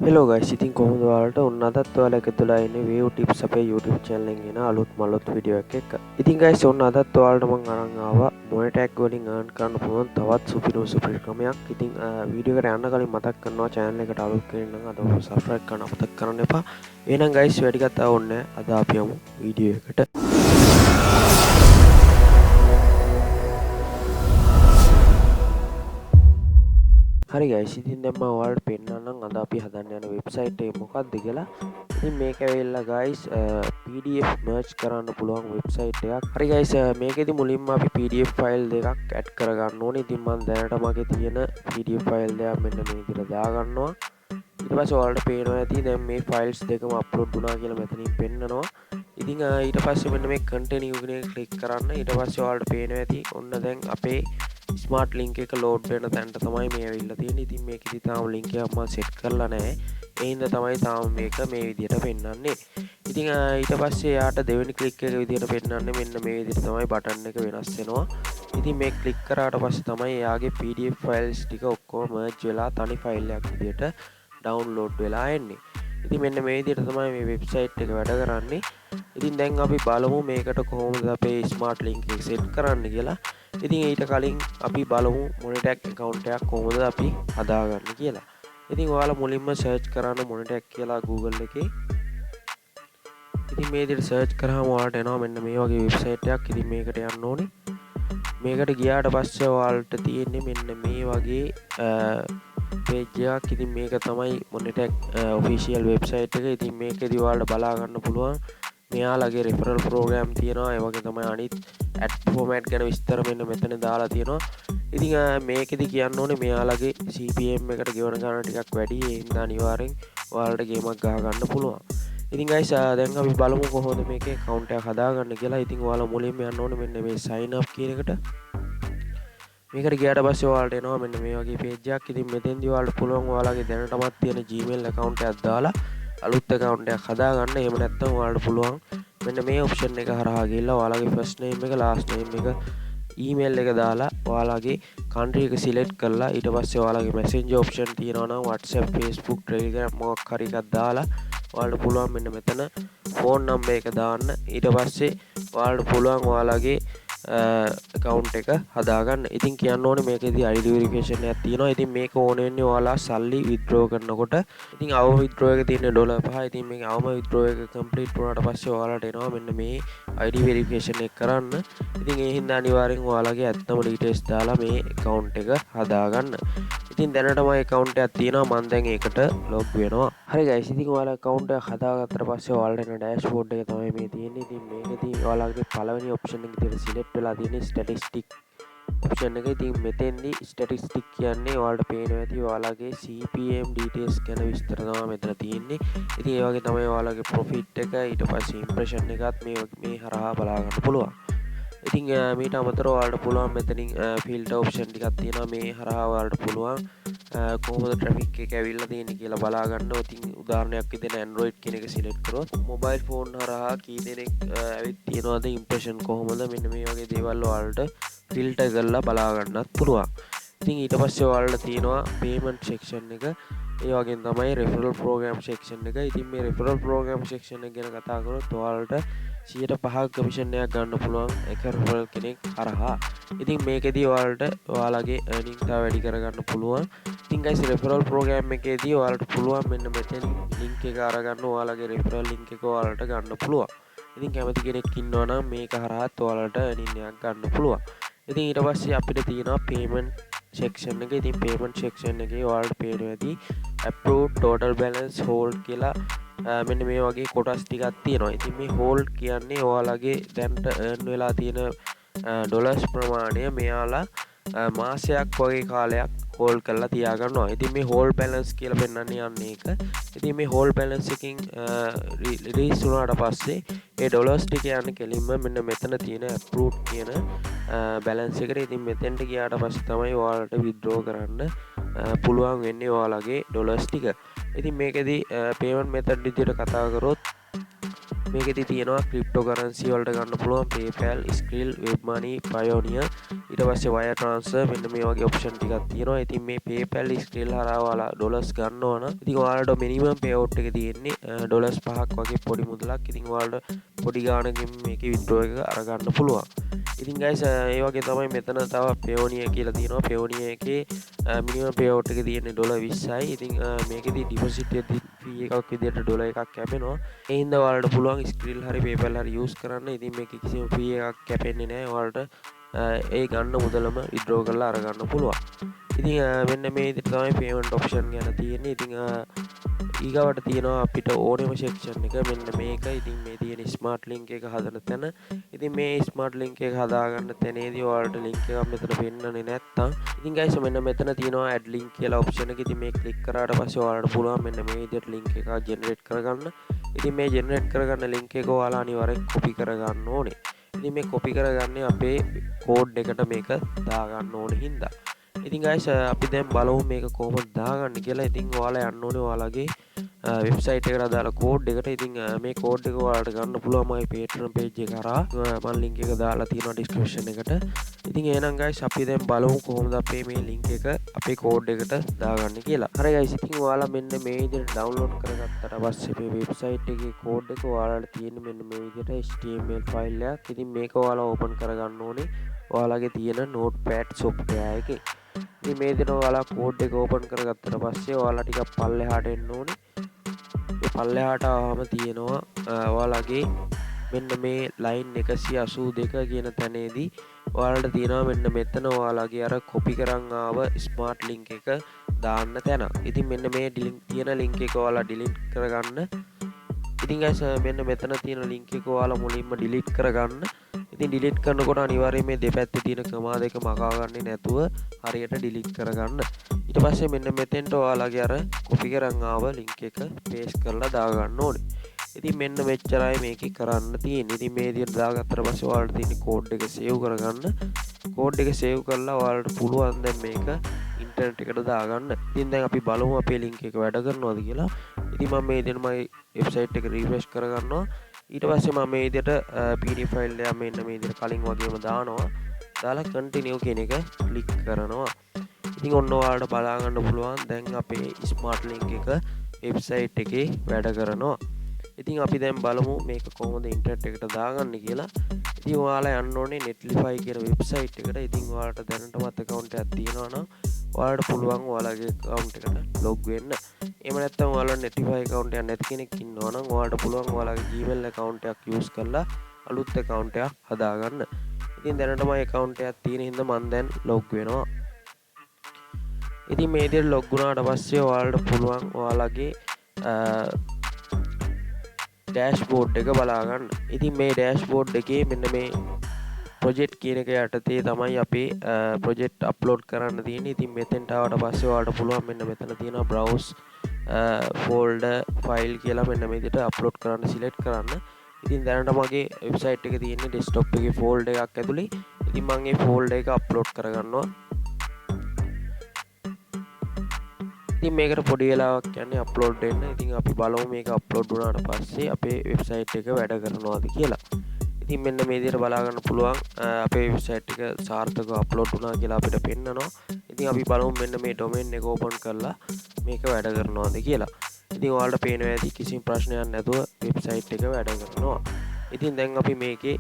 Hello guys, ඉතින් කොහොමද ඔයාලට ඔන්න අදත් ඔයාලා එකතුලා ඉන්නේ view tips අපේ YouTube channel එකෙන් එන අලුත් වීඩියෝ එකක් එක්ක. ඉතින් ගයිස් ඔන්න අදත් ඔයාලට මම අරන් ආවා Money Tag වලින් earn කරන්න පුළුවන් තවත් සුපිරි ක්‍රමයක්. ඉතින් වීඩියෝ එකට යන්න කලින් මතක් කරනවා channel එකට අලුත් කෙනෙක් නම් අද subscribe කරන්න අමතක කරන්න එපා. එහෙනම් ගයිස් වැඩි කතා ඕනේ නැහැ. අද අපි යමු වීඩියෝ එකට. හරි ගයිස්, ඉතින් දැන් මම ඔයාලට පෙන්නන්නම් අද අපි හදන්න යන වෙබ්සයිට් එක මොකක්ද කියලා. ඉතින් මේක ඇවිල්ලා ගයිස් PDF merge කරන්න පුළුවන් වෙබ්සයිට් එකක්. හරි ගයිස්, මේකෙදි මුලින්ම අපි PDF ෆයිල් දෙකක් ඇඩ් කරගන්න ඕනේ. ඉතින් මම දැනට මගේ තියෙන PDF ෆයිල් දෙක මෙන්න මේ විදිහට දාගන්නවා. ඊට පස්සේ ඔයාලට පේනවා ඇති දැන් මේ ෆයිල්ස් දෙකම අප්ලෝඩ් වුණා කියලා මෙතනින් පෙන්නනවා. ඉතින් ඊට පස්සේ මෙන්න මේ continue කියන එක ක්ලික් කරන්න. ඊට පස්සේ ඔයාලට පේනවා ඇති ඔන්න දැන් අපේ ස්මාර්ට් ලින්ක් එක ලෝඩ් වෙන තැනට තමයි මේ ඇවිල්ලා තියෙන්නේ. ඉතින් මේකෙදි තාම ලින්ක් එකක් මම සෙට් කරලා නැහැ. ඒ හින්දා තමයි තාම මේක මේ විදිහට පෙන්වන්නේ. ඉතින් ඊට පස්සේ යාට දෙවෙනි ක්ලික් එක විදිහට පෙන්වන්නේ මෙන්න මේ විදිහට තමයි බටන් එක වෙනස් වෙනවා. ඉතින් මේ ක්ලික් කරාට පස්සේ තමයි එයාගේ PDF ෆයිල්ස් ටික ඔක්කොම merge වෙලා තනි ෆයිල් එකක් විදිහට ඩවුන්ලෝඩ් වෙලා එන්නේ. ඉතින් මෙන්න මේ විදිහට තමයි මේ වෙබ්සයිට් එක වැඩ කරන්නේ. ඉතින් දැන් අපි බලමු මේකට කොහොමද අපේ ස්මාර්ට් ලින්ක් එක සෙට් කරන්න කියලා. ඉතින් ඊට කලින් අපි බලමු Money Tag account එකක් කොහොමද අපි හදාගන්නේ කියලා. ඉතින් ඔයාලා මුලින්ම search කරන්න Money Tag කියලා Google එකේ. ඉතින් මේ විදිහට search කරාම ඔයාලට එනවා මෙන්න මේ වගේ වෙබ්සයිට් එකක්. ඉතින් මේකට යන්න ඕනේ. මේකට ගියාට පස්සේ ඔයාලට තියෙන්නේ මෙන්න මේ වගේ page එකක්. ඉතින් මේක තමයි Money Tag official website එක. ඉතින් මේකෙදි ඔයාලට බලා ගන්න පුළුවන් මෙයාලගේ referral program තියෙනවා. ඒ වගේ තමයි අනිත් ad format ගැන විස්තර මෙන්න මෙතන දාලා තියෙනවා. ඉතින් මේකෙදි කියන්න ඕනේ මෙයාලගේ CPM එකට ගෙවන ගාන ටිකක් වැඩි. ඒ හින්දා අනිවාර්යෙන් ඔයාලට ගේමක් ගහ ගන්න පුළුවන්. ඉතින් guys දැන් අපි බලමු කොහොමද මේකේ account එකක් හදාගන්න කියලා. ඉතින් ඔයාලා මුලින්ම යන්න ඕනේ මෙන්න මේ sign up කියන එකට. මේකට ගියාට පස්සේ ඔයාලට එනවා මෙන්න මේ වගේ page එකක්. ඉතින් මෙතෙන්දී ඔයාලට පුළුවන් ඔයාලගේ දැනටමත් තියෙන Gmail account එකක් දාලා අලුත් account එකක් හදාගන්න. එහෙම නැත්නම් ඔයාලට පුළුවන් මෙන්න මේ option එක හරහා ගිහලා ඔයාලගේ first name එක last name එක email එක දාලා ඔයාලගේ country එක select කරලා ඊට පස්සේ ඔයාලගේ messenger option තියෙනවා නම් WhatsApp Facebook Telegram මොකක් හරි එකක් දාලා ඔයාලට පුළුවන් මෙන්න මෙතන phone number එක දාන්න. ඊට පස්සේ ඔයාලට පුළුවන් ඔයාලගේ account එක හදාගන්න. ඉතින් කියන්න ඕනේ මේකේදී ID verification එකක් තියෙනවා. ඉතින් මේක ඕන වෙන්නේ ඔයාලා සල්ලි withdraw කරනකොට. ඉතින් අවම withdraw එක තියෙන්නේ $5. ඉතින් මේක අවම withdraw එක complete වුණාට පස්සේ ඔයාලට එනවා මෙන්න මේ ID verification එක කරන්න. ඉතින් ඒ හින්දා අනිවාර්යෙන් ඔයාලගේ ඇත්තම details දාලා මේ account එක හදාගන්න. ඉතින් දැනටම account එකක් තියෙනවා. මම දැන් ඒකට log වෙනවා. හරි guys, ඉතින් ඔයාලා account එක හදාගත්තට පස්සේ ඔයාලට එන dashboard එක තමයි මේ තියෙන්නේ. ඉතින් මේකදී ඔයාලගේ පළවෙනි option එක විදිහට select වෙලා තියෙන්නේ statistic option එක. ඉතින් මෙතෙන්දී statistic කියන්නේ ඔයාලට පේනවා ඇති ඔයාලගේ CPM details ගැන විස්තර තමයි මෙතන තියෙන්නේ. ඉතින් ඒ වගේ තමයි ඔයාලගේ profit එක ඊට පස්සේ impression එකත් මේ හරහා බලා ගන්න පුළුවන්. ඉතින් මීට අමතරව ඔයාලට පුළුවන් මෙතනින් filter option ටිකක් තියෙනවා. මේ හරහා ඔයාලට පුළුවන් කොහොමද traffic එක ඇවිල්ලා තියෙන්නේ කියලා බලා ගන්න. ඉතින් උදාහරණයක් විදිහට Android කියන එක select කරොත් mobile phone හරහා කී දෙනෙක් ඇවිත් තියෙනවද impression කොහොමද මෙන්න මේ වගේ දේවල් ඔයාලට filter කරලා බලා ගන්නත් පුළුවන්. ඉතින් ඊට පස්සේ ඔයාලට තියෙනවා payment section එක. ඒ වගේම තමයි referral program section එක. ඉතින් මේ referral program section එක ගැන කතා කරොත් ඔයාලට 105ක කමිෂන් එකක් ගන්න පුළුවන් එක referral කෙනෙක් හරහා. ඉතින් මේකෙදී ඔයාලගේ earning තව වැඩි කරගන්න පුළුවන්. ඉතින් guys referral program එකේදී ඔයාලට පුළුවන් මෙන්න මෙතන link එක අරගන්න ඔයාලගේ referral link එක ඔයාලට ගන්න පුළුවන්. ඉතින් කැමති කෙනෙක් ඉන්නවා නම් මේක හරහාත් ඔයාලට earning එකක් ගන්න පුළුවන්. ඉතින් ඊට පස්සේ අපිට තියෙනවා payment section එක. ඉතින් payment section එකේ ඔයාලට පේනවා ඇති approved total balance hold කියලා මෙන්න මේ වගේ කොටස් ටිකක් තියෙනවා. ඉතින් මේ hold කියන්නේ ඔයාලගේ දැන්ට earn වෙලා තියෙන ඩොලර්ස් ප්‍රමාණය මෙයාලා මාසයක් වගේ කාලයක් hold කරලා තියාගන්නවා. ඉතින් මේ hold balance කියලා පෙන්වන්නේ යන්නේ ඒක. ඉතින් මේ hold balance එකකින් release වුණාට පස්සේ ඒ ඩොලර්ස් ටික යන්නේ කෙලින්ම මෙන්න මෙතන තියෙන approved කියන balance එකට. ඉතින් මෙතෙන්ට ගියාට පස්සේ තමයි ඔයාලට withdraw කරන්න පුළුවන් වෙන්නේ ඔයාලගේ ඩොලර්ස් ටික. ඉතින් මේකෙදි payment method විදිහට කතා කරොත් මේකෙදි තියෙනවා ක්‍රිප්ටෝකරන්සි වලට ගන්න පුළුවන් PayPal, Skrill, WebMoney, Payoneer ඊට පස්සේ wire transfer මෙන්න මේ වගේ ඔප්ෂන් ටිකක් තියෙනවා. ඉතින් මේ PayPal, Skrill හරහා ඔයාලා ඩොලර්ස් ගන්නවා නම් ඉතින් ඔයාලට මිනිමම් පේඅවුට් එක තියෙන්නේ ඩොලර්ස් 5ක් වගේ පොඩි මුදලක්. ඉතින් ඔයාලට පොඩි ගාණකින් මේකේ විත්ඩ්‍රෝ එක අරගන්න පුළුවන්. ඉතින් guys ඒ වගේ තමයි මෙතන තව Payoneer කියලා තියෙනවා. Payoneer එකේ මිනිමම් පේඅවුට් එක තියෙන්නේ ඩොලර් 20යි. ඉතින් මේකෙදි ඩිපොසිට් ෆී එකක් විදිහට ඩොලර් එකක් කැපෙනවා. ඒ හින්දා ඔයාලට පුළුවන් Skrill හරි PayPal හරි යූස් කරන්න. ඉතින් මේකේ කිසිම ෆී එකක් කැපෙන්නේ නැහැ. ඔයාලට ඒ ගන්න මුදලම විත්ඩ්‍රෝ කරලා අරගන්න පුළුවන්. ඉතින් මෙන්න මේ විදිහට තමයි පේමන්ට් ඔප්ෂන් ගැන තියෙන්නේ. ඉතින් ඊගාවට තියෙනවා අපිට ඕනෙම සෙක්ෂන් එක මෙන්න මේක. ඉතින් මේ තියෙන ස්මාර්ට් ලින්ක් එක හදන තැන. ඉතින් මේ ස්මාර්ට් ලින්ක් එක හදාගන්න තැනේදී ඔයාලට ලින්ක් එකක් මෙතන පෙන්නන්නේ නැත්තම් ඉතින් guys මෙන්න මෙතන තියෙනවා add link කියලා ඔප්ෂන් එක. ඉතින් මේ ක්ලික් කරාට පස්සේ ඔයාලට පුළුවන් මෙන්න මේ විදිහට ලින්ක් එකක් ජෙනරේට් කරගන්න. ඉතින් මේ ජෙනරේට් කරගන්න ලින්ක් එක ඔයාලා අනිවාර්යෙන් කොපි කරගන්න ඕනේ. ඉතින් මේ කොපි කරගන්නේ අපේ කෝඩ් එකට මේක දාගන්න ඕනේ හින්දා. ඉතින් guys අපි දැන් බලමු මේක කොහොමද දාගන්නේ කියලා. ඉතින් ඔයාලා යන්න ඕනේ ඔයාලගේ වෙබ්සයිට් එකට දාලා කෝඩ් එකට. ඉතින් මේ කෝඩ් එක ඔයාලට ගන්න පුළුවන් මගේ Patreon page එක කරා. මම link එක දාලා තියෙනවා description එකට. ඉතින් එහෙනම් guys අපි දැන් බලමු කොහොමද අපේ මේ link එක අපේ කෝඩ් එකට දාගන්නේ කියලා. හරි guys ඉතින් ඔයාලා මෙන්න මේ විදිහට download කරගත්තට පස්සේ මේ වෙබ්සයිට් එකේ කෝඩ් එක ඔයාලට තියෙන්නේ මෙන්න මේ විදිහට HTML file එකක්. ඉතින් මේක ඔයාලා open කරගන්න ඕනේ ඔයාලගේ තියෙන notepad software එකේ. ඉතින් මේ විදිහට ඔයාලා කෝඩ් එක open කරගත්තට පස්සේ ඔයාලා ටිකක් පල්ලෙහාට එන්න ඕනේ. මේ පල්ලෙහාට ආවම තියෙනවා ඔයාලගේ මෙන්න මේ line 182 කියන තැනේදී ඔයාලට තියෙනවා මෙන්න මෙතන ඔයාලගේ අර copy කරන් ආව smart link එක දාන්න තැන. ඉතින් මෙන්න මේ තියෙන link එක ඔයාලා delete කරගන්න. ඉතින් guys මෙන්න මෙතන තියෙන link එක ඔයාලා මුලින්ම delete කරගන්න. ඉතින් delete කරනකොට අනිවාර්යයෙන් මේ දෙපැත්තේ තියෙන කමා දෙක මකා ගන්නේ නැතුව හරියට delete කරගන්න. ඊට පස්සේ මෙන්න මෙතෙන්ට ඔයාලගේ අර copy කරන් ආව link එක paste කරලා දාගන්න ඕනේ. ඉතින් මෙන්න මෙච්චරයි මේකේ කරන්න තියෙන්නේ. ඉතින් මේ විදිහට දාගත්තට පස්සේ ඔයාලට තියෙන code එක save කරගන්න. code එක save කරලා ඔයාලට පුළුවන් දැන් මේක ඉන්ටර්නෙට් එකට දාගන්න. ඉතින් දැන් අපි බලමු අපේ link එක වැඩ කරනවද කියලා. ඉතින් මම මේ විදිහට මගේ වෙබ්සයිට් එක refresh කරගන්නවා. ඊට පස්සේ මම මේ විදිහට PDF ෆයිල් එක මෙන්න මේ විදිහට කලින් වගේම දානවා. දාලා continue කියන එක ක්ලික් කරනවා. ඉතින් ඔන්න ඔයාලට බලා ගන්න පුළුවන් දැන් අපේ smart link එක වෙබ්සයිට් එකේ වැඩ කරනවා. ඉතින් අපි දැන් බලමු මේක කොහොමද ඉන්ටර්නෙට් එකට දාගන්නේ කියලා. ඉතින් ඔයාලා යන්න ඕනේ Netlify කියන වෙබ්සයිට් එකට. ඉතින් ඔයාලට දැනටමත් account එකක් තියෙනවා නම් ඔයාලට පුළුවන් ඔයාලගේ account එකට log වෙන්න. එහෙම නැත්නම් ඔයාලා Netlify account එකක් නැති කෙනෙක් ඉන්නවා නම් ඔයාලට පුළුවන් ඔයාලගේ Gmail account එකක් use කරලා අලුත් account එකක් හදාගන්න. ඉතින් දැනටම account එකක් තියෙන හින්දා මම දැන් log වෙනවා. ඉතින් මේ විදිහට log වුණාට පස්සේ ඔයාලට පුළුවන් ඔයාලගේ dashboard එක බලා ගන්න. ඉතින් මේ dashboard එකේ මෙන්න මේ project කියන එක යටතේ තමයි අපේ project upload කරන්න තියෙන්නේ. ඉතින් මෙතෙන්ට ආවට පස්සේ ඔයාලට පුළුවන් මෙන්න මෙතන තියෙනවා browse folder file කියලා මෙන්න මේ විදිහට upload කරන්න select කරන්න. ඉතින් දැනට මගේ website එක තියෙන්නේ desktop එකේ folder එකක් ඇතුලේ. ඉතින් මම මේ folder එක upload කරගන්නවා. ඉතින් මේකට පොඩි වෙලාවක් යන්නේ අප්ලෝඩ් වෙන්න. ඉතින් අපි බලමු මේක අප්ලෝඩ් වුණාට පස්සේ අපේ වෙබ්සයිට් එක වැඩ කරනවද කියලා. ඉතින් මෙන්න මේ විදිහට බලා ගන්න පුළුවන් අපේ වෙබ්සයිට් එක සාර්ථකව අප්ලෝඩ් වුණා කියලා අපිට පෙන්නනවා. ඉතින් අපි බලමු මෙන්න මේ ඩොමේන් එක ඕපන් කරලා මේක වැඩ කරනවද කියලා. ඉතින් ඔයාලට පේනවා ඇති කිසිම ප්‍රශ්නයක් නැතුව වෙබ්සයිට් එක වැඩ කරනවා. ඉතින් දැන් අපි මේකේ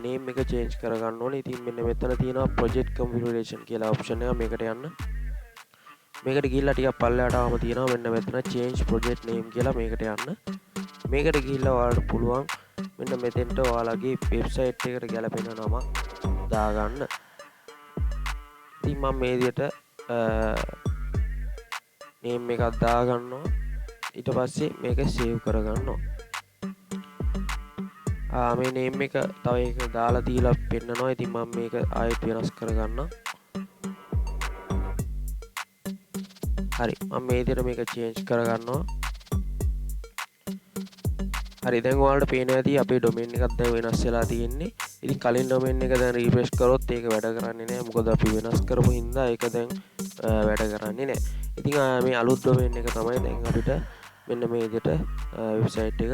name එක change කරගන්න ඕනේ. ඉතින් මෙන්න මෙතන තියෙනවා project configuration කියලා option එක. මේකට යන්න. මේකට ගිහිල්ලා ටිකක් පල්ලෙහාට ආවම තියෙනවා මෙන්න මෙතන change project name කියලා. මේකට යන්න. මේකට ගිහිල්ලා ඔයාලට පුළුවන් මෙන්න මෙතෙන්ට ඔයාලගේ වෙබ්සයිට් එකට ගැලපෙන නමක් දාගන්න. ඉතින් මම මේ විදිහට name එකක් දාගන්නවා. ඊට පස්සේ මේක save කරගන්නවා. මේ name එක තව එක දාලා දීලා පෙන්නනවා. ඉතින් මම මේක ආයෙත් වෙනස් කරගන්නවා. හරි මම මේ විදිහට මේක change කරගන්නවා. හරි දැන් ඔයාලට පේනවා ඇති අපේ domain එකක් දැන් වෙනස් වෙලා තියෙන්නේ. ඉතින් කලින් domain එක දැන් refresh කරොත් ඒක වැඩ කරන්නේ නැහැ. මොකද අපි වෙනස් කරපු හින්දා ඒක දැන් වැඩ කරන්නේ නැහැ. ඉතින් මේ අලුත් domain එක තමයි දැන් අපිට මෙන්න මේ විදිහට website එක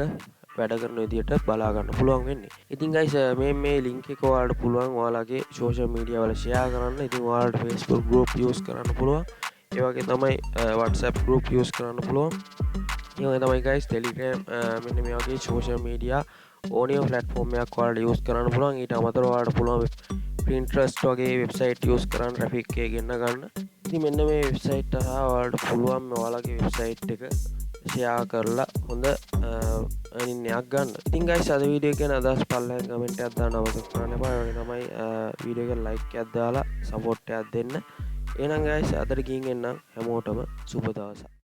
වැඩ කරන විදිහට බලා ගන්න පුළුවන් වෙන්නේ. ඉතින් guys මේ link එක ඔයාලට පුළුවන් ඔයාලගේ social media වල share කරන්න. ඉතින් ඔයාලට Facebook group use කරන්න පුළුවන්. ඒ වගේ තමයි WhatsApp group use කරන්න පුළුවන්. ඒ වගේ තමයි guys Telegram මෙන්න මේ වගේ social media audio platform එකක් ඔයාලට use කරන්න පුළුවන්. ඊට අමතරව ඔයාලට පුළුවන් Pinterest වගේ website use කරන්න traffic එක ගෙන්න ගන්න. ඉතින් මෙන්න මේ website එක ඔයාලට පුළුවන් ඔයාලගේ website එක share කරලා හොඳ earning එකක් ගන්න. ඉතින් guys අද වීඩියෝ එක ගැන අදහස් පල්ලෙන් කමෙන්ට් එකක් දාන්න අවශ්‍ය කරන්න එපා. ඒ වගේ තමයි වීඩියෝ එකට like එකක් දාලා support එකක් දෙන්න. එහෙනම් guys අදට ගිහින් එන්නම් හැමෝටම සුබ දවසක්.